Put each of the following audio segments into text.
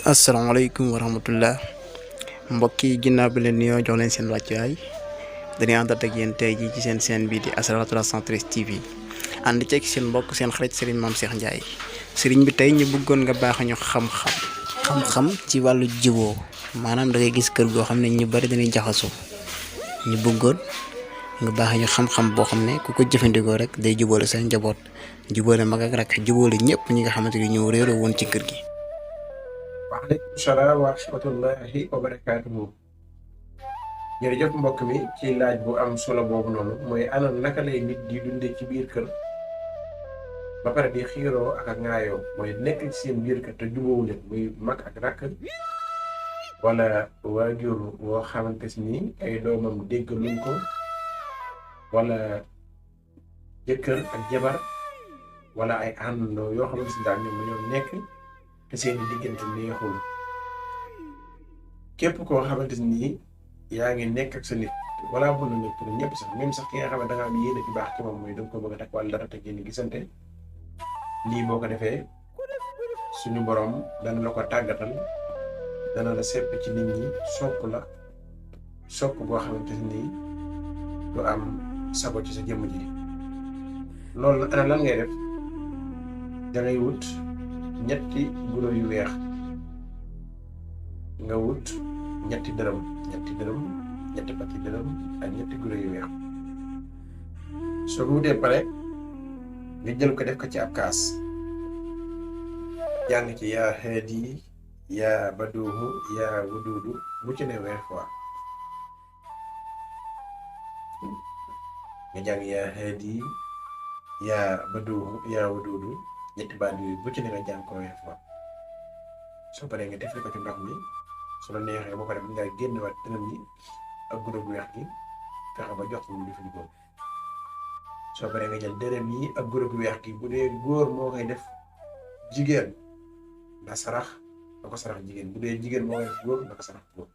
asalaamaaleykum wa rahmatullah mbokk yi ginnaaw bi leen nuyoo jox leen seen wàccuwaay dañuy àndat ak yéen tey jii ci seen chaîne bii di Asrar 313 TV ànd ceeg seen mbokk seen xarit Serigne Mame Cheikh Ndiaye Serigne bi tey ñu bëggoon nga baax ñu xam-xam ci wàllu jiboo maanaam da ngay gis kër goo xam ne ñu bari dañuy jaxasoo ñu bëggoon nga baax ñu xam-xam boo xam ne ku ko jëfandikoo rek day jubóole seen njaboot jubóole mag ak rakk jubóole ñëpp ñi nga xamante ni ñoo réeroo woon ci kër gi. waaleykum salaam wa rahmatullahi wa barakaatuhu. jërëjëf mbokk mi ci laaj bu am solo boobu noonu mooy ana naka lay nit di dundee ci biir kër ba pare di xiiroo ak ŋaayoo mooy nekk ci seen biir kër te jubóowu leen muy mag ak rakk wala waajur woo xamante ni ay doomam déggaluñ ko wala jëkkër ak jabar wala ay àndandoo yoo xamante ni daal ñoom dañoo nekk te seen i diggante neexul képp koo xamante ni yaa ngi nekk ak sa nit wala bu na nekk pour ñëpp sax même sax ki nga xam ne da nga am yéene ci baax ci moom mooy da nga ko bëgg a takk wala dara te ngeen gisante lii boo ko defee suñu borom dana la ko tàggatal dana la sepp ci nit ñi sopp boo xamante ni du am sago ci sa jëmm ji loolu nag ana lan ngay def da ngay wut ñetti guro yu weex nga wut ñetti dërëm ñetti pati dërëm ak ñetti guro yu weex soo ko wutee pare nga jël ko def ko ci ab kaas jàng ci yaa haadi yaa baduuhu yaa wuduudu bu ci ne 20 fois nga jàng yaa haadi yaa baduuhu yaa wuduudu ñetti baat yooyu bu ci ne nga jàng ko 20 fois soo paree nga defee ko ci ndox mi su la neexee boo ko def nga génn waat dërëm yi ak guro gu weex gi fexe ba jox ko mu jëfandikoo soo paree nga jël dërëm yi ak guro gu weex gi bu dee góor moo koy def jigéen na sarax na ko sarax jigéen bu dee jigéen moo koy def góor na ko sarax góor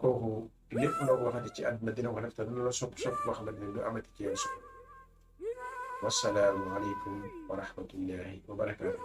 kooku lépp loo ko waxati ci àdduna dina ko def te dina la sopp boo xamante ne du amati ci yow sopp. wassalaamu aleykum wa rahmatullahi wa barakaatu.